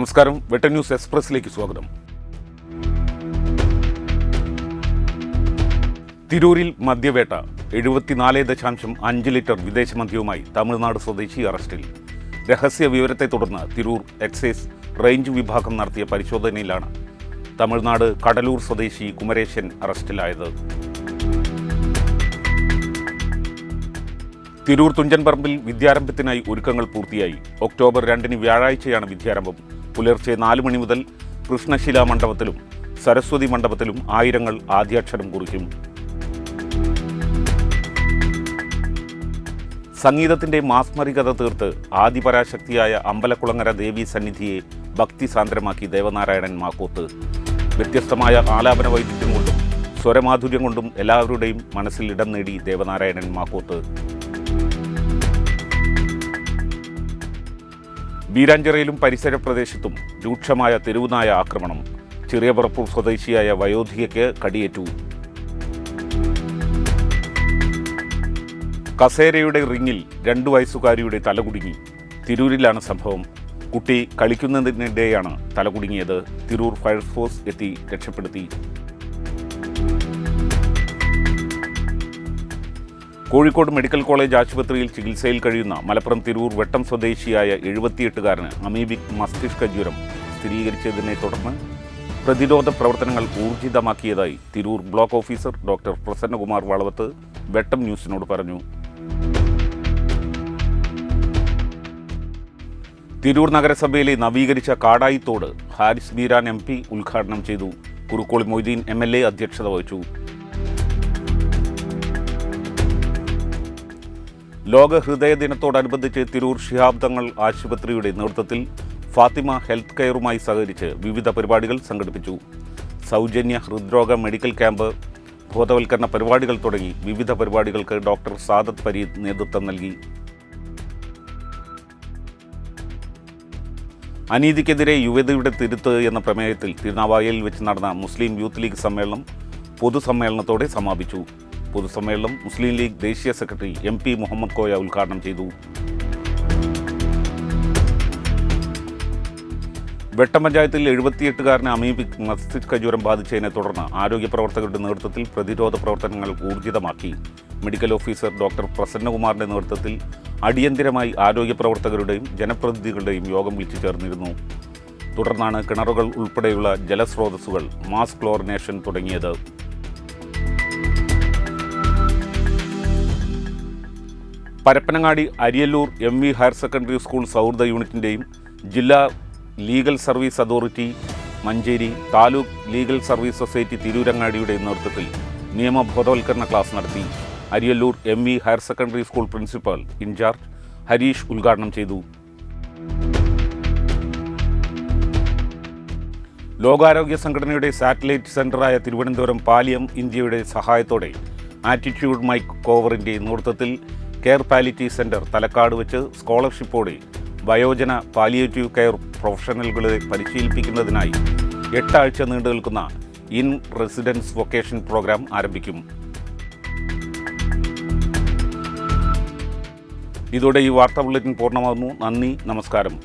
നമസ്കാരം. വെട്ട ന്യൂസ് എക്സ്പ്രസിലേക്ക് സ്വാഗതം. തിരൂരിൽ മദ്യവേട്ട. 74.5 ലിറ്റർ വിദേശ മദ്യവുമായി തമിഴ്നാട് സ്വദേശി അറസ്റ്റിൽ. രഹസ്യ വിവരത്തെ തുടർന്ന് തിരൂർ എക്സൈസ് റേഞ്ച് വിഭാഗം നടത്തിയ പരിശോധനയിലാണ് തമിഴ്നാട് കടലൂർ സ്വദേശി കുമരേശൻ അറസ്റ്റിലായത്. തിരൂർ തുഞ്ചൻപറമ്പിൽ വിദ്യാരംഭത്തിനായി ഒരുക്കങ്ങൾ പൂർത്തിയായി. ഒക്ടോബർ 2 വ്യാഴാഴ്ചയാണ് വിദ്യാരംഭം. പുലർച്ചെ 4 മണി മുതൽ കൃഷ്ണശിലാ മണ്ഡപത്തിലും സരസ്വതി മണ്ഡപത്തിലും ആയിരങ്ങൾ ആദ്യാക്ഷരം കുറിക്കും. സംഗീതത്തിന്റെ മാസ്മരികത തീർത്ത് ആദിപരാശക്തിയായ അമ്പലക്കുളങ്ങര ദേവീ സന്നിധിയെ ഭക്തിസാന്ദ്രമാക്കി ദേവനാരായണൻ മാക്കോത്ത്. വ്യത്യസ്തമായ ആലാപന വൈദഗ്ധ്യം കൊണ്ടും സ്വരമാധുര്യം കൊണ്ടും എല്ലാവരുടെയും മനസ്സിൽ ഇടം നേടി ദേവനാരായണൻ മാക്കോത്ത്. ബീരാഞ്ചിറയിലും പരിസര പ്രദേശത്തും രൂക്ഷമായ തെരുവുനായ ആക്രമണം. ചെറിയപറപ്പൂർ സ്വദേശിയായ വയോധികയ്ക്ക് കടിയേറ്റു. കസേരയുടെ റിങ്ങിൽ 2 വയസ്സുകാരിയുടെ തലകുടുങ്ങി. തിരൂരിലാണ് സംഭവം. കുട്ടി കളിക്കുന്നതിനിടെയാണ് തലകുടുങ്ങിയത്. തിരൂർ ഫയർഫോഴ്സ് എത്തി രക്ഷപ്പെടുത്തി. കോഴിക്കോട് മെഡിക്കൽ കോളേജ് ആശുപത്രിയിൽ ചികിത്സയിൽ കഴിയുന്ന മലപ്പുറം തിരൂർ വെട്ടം സ്വദേശിയായ 78-കാരന് അമീബിക് മസ്തിഷ്ക ജ്വരം സ്ഥിരീകരിച്ചതിനെ തുടർന്ന് പ്രതിരോധ പ്രവർത്തനങ്ങൾ ഊർജിതമാക്കിയതായി Tirur block officer doctor Prasannakumar Valavath Vettam ന്യൂസിനോട് പറഞ്ഞു. തിരൂർ നഗരസഭയിലെ നവീകരിച്ച കാടായിത്തോട് ഹാരിസ് ബീരാൻ MP ഉദ്ഘാടനം ചെയ്തു. കുറുക്കോളി മൊയ്തീൻ MLA അധ്യക്ഷത വഹിച്ചു. ലോക ഹൃദയ ദിനത്തോടനുബന്ധിച്ച് തിരൂർ ശിഹാബ് തങ്ങൾ ആശുപത്രിയുടെ നേതൃത്വത്തിൽ ഫാത്തിമ ഹെൽത്ത് കെയറുമായി സഹകരിച്ച് വിവിധ പരിപാടികൾ സംഘടിപ്പിച്ചു. സൗജന്യ ഹൃദ്രോഗ മെഡിക്കൽ ക്യാമ്പ്, ബോധവൽക്കരണ പരിപാടികൾ തുടങ്ങി വിവിധ പരിപാടികൾക്ക് ഡോക്ടർ സാദത്ത് ഫരീദ് നേതൃത്വം നൽകി. അനീതിക്കെതിരെ യുവതിയുടെ തിരുത്ത് എന്ന പ്രമേയത്തിൽ തിരുനാവായയിൽ വെച്ച് നടന്ന മുസ്ലിം യൂത്ത് ലീഗ് സമ്മേളനം പൊതുസമ്മേളനത്തോടെ സമാപിച്ചു. പൊതുസമ്മേളനം മുസ്ലിം ലീഗ് ദേശീയ സെക്രട്ടറി MP മുഹമ്മദ് കോയ ഉദ്ഘാടനം ചെയ്തു. വെട്ടം പഞ്ചായത്തിൽ 78-കാരന് അമീബിക് മസ്തിഷ്ക ജ്വരം ബാധിച്ചതിനെ തുടർന്ന് ആരോഗ്യ പ്രവർത്തകരുടെ നേതൃത്വത്തിൽ പ്രതിരോധ പ്രവർത്തനങ്ങൾ ഊർജിതമാക്കി. മെഡിക്കൽ ഓഫീസർ ഡോക്ടർ പ്രസന്നകുമാറിന്റെ നേതൃത്വത്തിൽ അടിയന്തിരമായി ആരോഗ്യ പ്രവർത്തകരുടെയും ജനപ്രതിനിധികളുടെയും യോഗം വിളിച്ചു ചേർന്നിരുന്നു. തുടർന്നാണ് കിണറുകൾ ഉൾപ്പെടെയുള്ള ജലസ്രോതസ്സുകൾ മാസ് ക്ലോറിനേഷൻ തുടങ്ങിയത്. Parappanangadi Ariyallur MV higher secondary school സൗഹൃദ യൂണിറ്റിൻ്റെയും ജില്ലാ legal service authority Manjeri, taluk legal service society തിരൂരങ്ങാടിയുടെയും നേതൃത്വത്തിൽ നിയമബോധവൽക്കരണ ക്ലാസ് നടത്തി. Ariyallur MV higher secondary school principal in charge Harish ഉദ്ഘാടനം ചെയ്തു. ലോകാരോഗ്യ സംഘടനയുടെ സാറ്റലൈറ്റ് സെൻ്ററായ തിരുവനന്തപുരം പാലിയം ഇന്ത്യയുടെ സഹായത്തോടെ ആറ്റിറ്റ്യൂഡ് മൈക്ക് കോവറിൻ്റെ നേതൃത്വത്തിൽ കെയർ പാലിറ്റീവ് സെൻ്റർ തലക്കാട് വെച്ച് സ്കോളർഷിപ്പോടെ വയോജന പാലിയേറ്റീവ് കെയർ പ്രൊഫഷണലുകളെ പരിശീലിപ്പിക്കുന്നതിനായി 8 ആഴ്ച നീണ്ടു നിൽക്കുന്ന ഇൻ റെസിഡൻസ് വൊക്കേഷൻ പ്രോഗ്രാം ആരംഭിക്കും. ഇതോടെ ഈ വാർത്താ ബുള്ളറ്റിൻ പൂർണ്ണമാകുന്നു. നന്ദി, നമസ്കാരം.